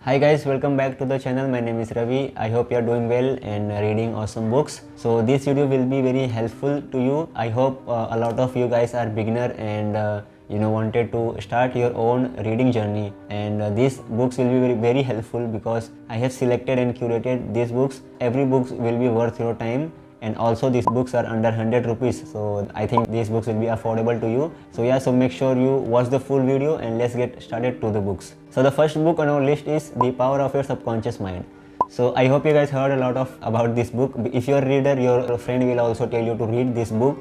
Hi guys, welcome back to the channel. My name is Ravi. I hope you are doing well and reading awesome books. So this video will be very helpful to you. I hope a lot of you guys are beginner and wanted to start your own reading journey, and these books will be very helpful because I have selected and curated these books. Every book will be worth your time, and also these books are under 100 rupees, so I think these books will be affordable to you. So yeah, so make sure you watch the full video and let's get started to the books. So the first book on our list is The Power of Your Subconscious Mind. So I hope you guys heard a lot about this book. If you're a reader, your friend will also tell you to read this book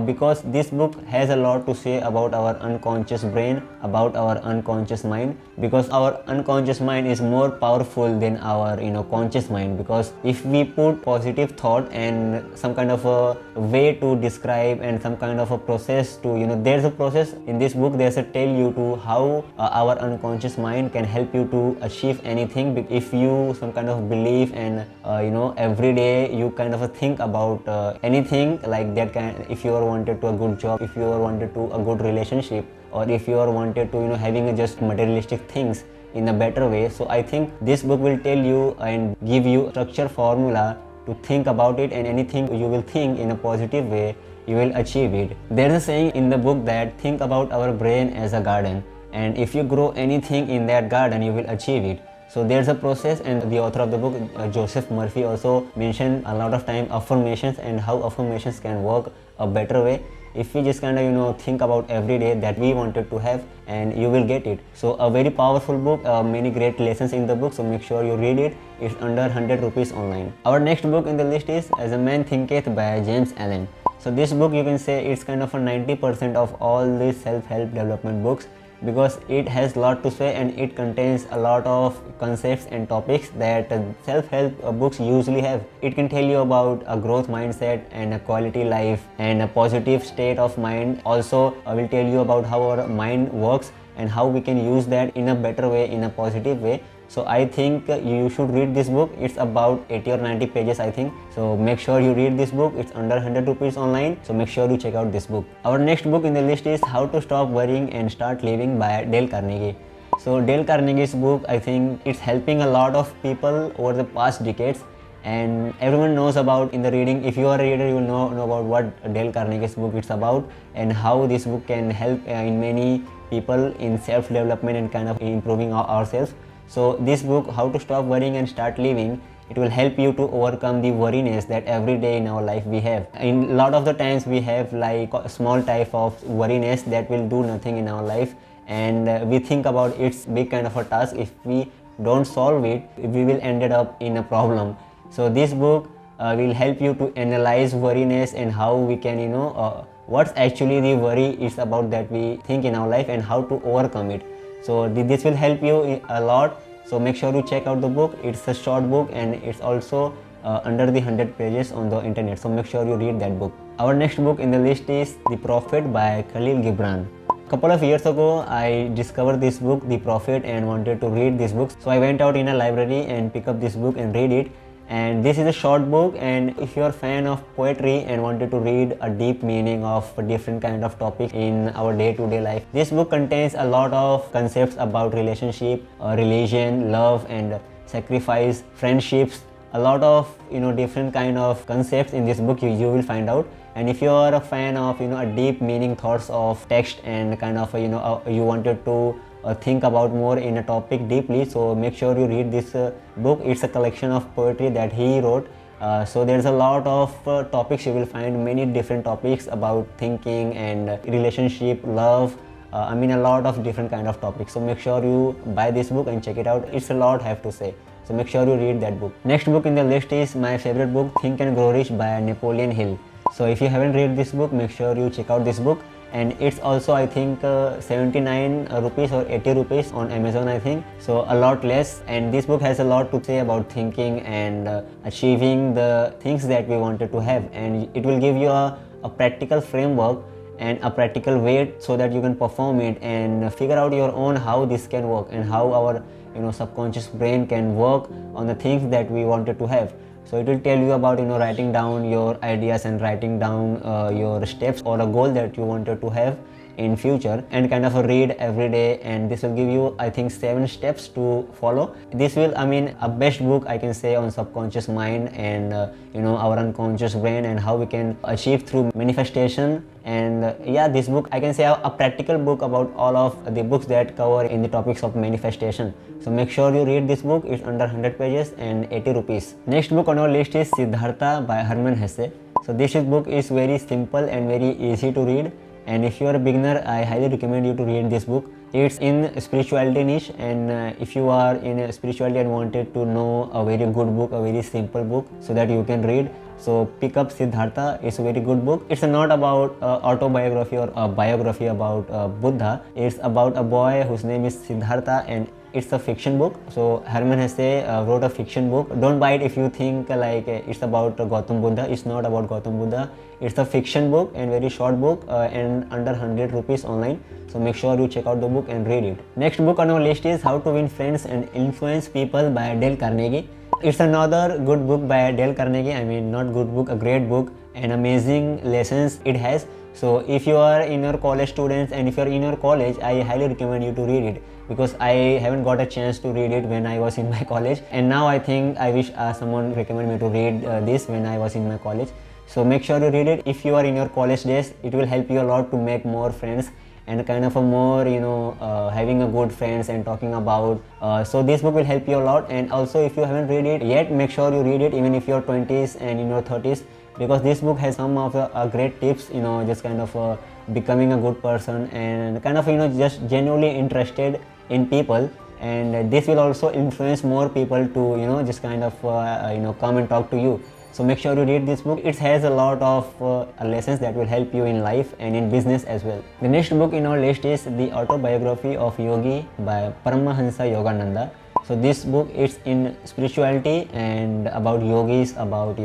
because this book has a lot to say about our unconscious brain, about our unconscious mind, because our unconscious mind is more powerful than our conscious mind. Because if we put positive thought and some kind of a way to describe and some kind of a process to there's a process in this book. There's a tell you to how our unconscious mind can help you to achieve anything if you some kind of belief and every day you kind of think about anything like that. If you are wanted to a good job, if you are wanted to a good relationship, or if you are wanted to having just materialistic things in a better way. So I think this book will tell you and give you structure formula to think about it, and anything you will think in a positive way, you will achieve it. There's a saying in the book that think about our brain as a garden, and if you grow anything in that garden, you will achieve it. So there's a process, and the author of the book, Joseph Murphy, also mentioned a lot of time affirmations and how affirmations can work a better way. If we just kind of think about every day that we wanted to have, and you will get it. So a very powerful book, many great lessons in the book, so make sure you read it. It's under 100 rupees online. Our next book in the list is As a Man Thinketh by James Allen. So this book, you can say it's kind of a 90% of all the self-help development books, because it has a lot to say and it contains a lot of concepts and topics that self-help books usually have. It can tell you about a growth mindset and a quality life and a positive state of mind. Also, I will tell you about how our mind works and how we can use that in a better way, in a positive way. So I think you should read this book. It's about 80 or 90 pages, I think. So make sure you read this book. It's under 100 rupees online. So make sure you check out this book. Our next book in the list is How to Stop Worrying and Start Living by Dale Carnegie. So Dale Carnegie's book, I think it's helping a lot of people over the past decades, and everyone knows about in the reading. If you are a reader, you will know about what Dale Carnegie's book is about and how this book can help in many people in self-development and kind of improving ourselves. So this book, How to Stop Worrying and Start Living, it will help you to overcome the worriness that every day in our life we have. In a lot of the times we have like a small type of worriness that will do nothing in our life, and we think about it's big kind of a task. If we don't solve it, we will ended up in a problem. So this book will help you to analyze worriness and how we can what's actually the worry is about that we think in our life and how to overcome it. So this will help you a lot. So make sure you check out the book. It's a short book and it's also under the 100 pages on the internet. So make sure you read that book. Our next book in the list is The Prophet by Khalil Gibran. Couple of years ago, I discovered this book, The Prophet, and wanted to read this book. So I went out in a library and picked up this book and read it. And this is a short book, and if you're a fan of poetry and wanted to read a deep meaning of a different kind of topic in our day-to-day life, this book contains a lot of concepts about relationship, religion, love and sacrifice, friendships. A lot of different kind of concepts in this book you will find out. And if you are a fan of a deep meaning thoughts of text and kind of you wanted to think about more in a topic deeply, so make sure you read this book. It's a collection of poetry that he wrote. So there's a lot of topics you will find, many different topics about thinking and relationship, love, a lot of different kind of topics. So make sure you buy this book and check it out. It's a lot have to say. So make sure you read that book. Next book in the list is my favorite book, Think and Grow Rich by Napoleon Hill. So if you haven't read this book, make sure you check out this book. And it's also, I think, 79 rupees or 80 rupees on Amazon, I think. So a lot less. And this book has a lot to say about thinking and achieving the things that we wanted to have. And it will give you a practical framework and a practical way so that you can perform it and figure out your own how this can work and how our subconscious brain can work on the things that we wanted to have. So it will tell you about writing down your ideas and writing down your steps or a goal that you wanted to have, in future, and kind of a read every day. And this will give you, I think, 7 steps to follow. This will, I mean, a best book I can say on subconscious mind and our unconscious brain, and how we can achieve through manifestation. And yeah, this book I can say a practical book about all of the books that cover in the topics of manifestation. So make sure you read this book. It's under 100 pages and 80 rupees. Next book on our list is Siddhartha by Hermann Hesse. So this book is very simple and very easy to read, and if you are a beginner, I highly recommend you to read this book. It's in spirituality niche, and if you are in spirituality and wanted to know a very good book, a very simple book so that you can read, so pick up Siddhartha. It's a very good book. It's not about autobiography or a biography about Buddha. It's about a boy whose name is Siddhartha, and it's a fiction book. So Hermann Hesse wrote a fiction book. Don't buy it if you think like it's about Gautam Buddha. It's not about Gautam Buddha. It's a fiction book and very short book and under 100 rupees online. So make sure you check out the book and read it. Next book on our list is How to Win Friends and Influence People by Dale Carnegie. It's another good book by Dale Carnegie. I mean, not good book, a great book, and amazing lessons it has. So if you are in your college students, and if you are in your college, I highly recommend you to read it, because I haven't got a chance to read it when I was in my college, and now I think I wish someone recommended me to read this when I was in my college. So make sure you read it. If you are in your college days, it will help you a lot to make more friends and kind of a more having a good friends and talking about so this book will help you a lot. And also, if you haven't read it yet, make sure you read it even if you're 20s and in your 30s, because this book has some of great tips, just kind of becoming a good person and kind of just genuinely interested in people. And this will also influence more people to just kind of come and talk to you. So make sure you read this book. It has a lot of lessons that will help you in life and in business as well. The next book in our list is The Autobiography of Yogi by Paramahansa Yogananda. So this book is in spirituality and about yogis, about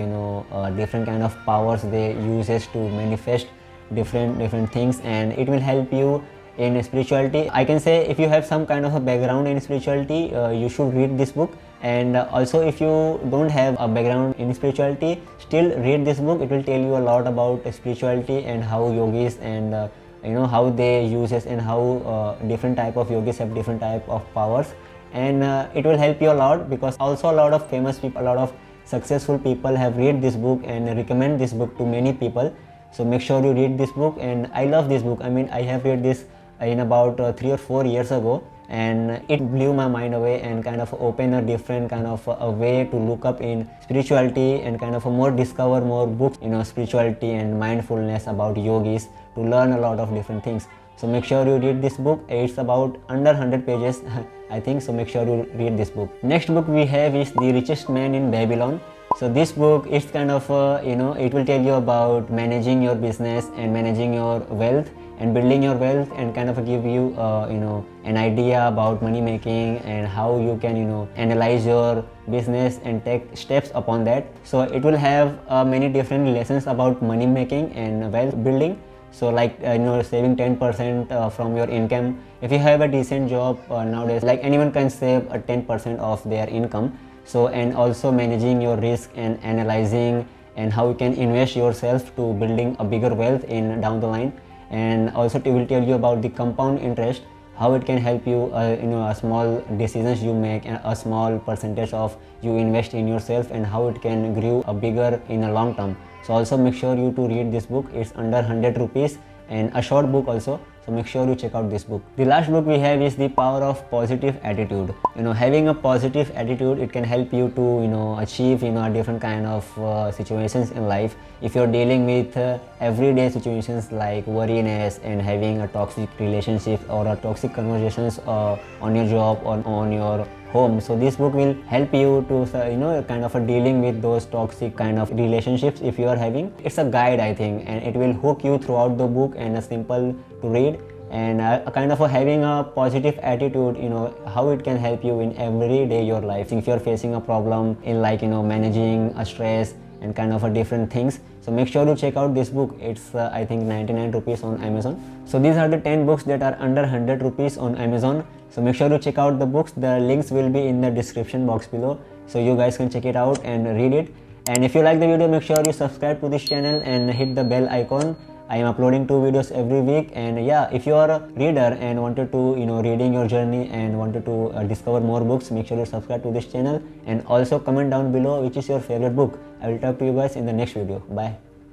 different kind of powers they uses to manifest different things, and it will help you in spirituality. I can say if you have some kind of a background in spirituality, you should read this book. And also, if you don't have a background in spirituality, still read this book. It will tell you a lot about spirituality and how yogis and how they uses, and how different type of yogis have different type of powers. And it will help you a lot, because also a lot of famous people, a lot of successful people have read this book and recommend this book to many people. So make sure you read this book. And I love this book. I mean, I have read this in about 3 or 4 years ago, and it blew my mind away and kind of opened a different kind of a way to look up in spirituality and kind of discover more books, spirituality and mindfulness about yogis, to learn a lot of different things. So make sure you read this book. It's about under 100 pages I think, so make sure you read this book. Next book we have is The Richest Man in Babylon. So this book is kind of it will tell you about managing your business and managing your wealth and building your wealth, and kind of give you an idea about money making and how you can analyze your business and take steps upon that. So it will have many different lessons about money making and wealth building. So like saving 10% from your income. If you have a decent job nowadays, like anyone can save 10% of their income. So, and also managing your risk and analyzing and how you can invest yourself to building a bigger wealth in down the line. And also it will tell you about the compound interest, how it can help you a small decisions you make and a small percentage of you invest in yourself, and how it can grow a bigger in a long term. So also make sure you to read this book. It's under 100 rupees and a short book also. So make sure you check out this book. The last book we have is The Power of Positive Attitude. Having a positive attitude, it can help you to achieve a different kind of situations in life. If you're dealing with everyday situations like worriness and having a toxic relationship or a toxic conversations on your job or on your home, so this book will help you to kind of dealing with those toxic kind of relationships if you are having. It's a guide, I think, and it will hook you throughout the book, and a simple to read, and a kind of having a positive attitude, how it can help you in every day your life. If you're facing a problem in like managing a stress and kind of different things, so make sure you check out this book. It's I think 99 rupees on Amazon. So these are the 10 books that are under 100 rupees on Amazon. So make sure to check out the books. The links will be in the description box below, so you guys can check it out and read it. And if you like the video, make sure you subscribe to this channel and hit the bell icon I am uploading 2 videos every week. And yeah, if you are a reader and wanted to, reading your journey and wanted to discover more books, make sure you subscribe to this channel, and also comment down below which is your favorite book. I will talk to you guys in the next video. Bye.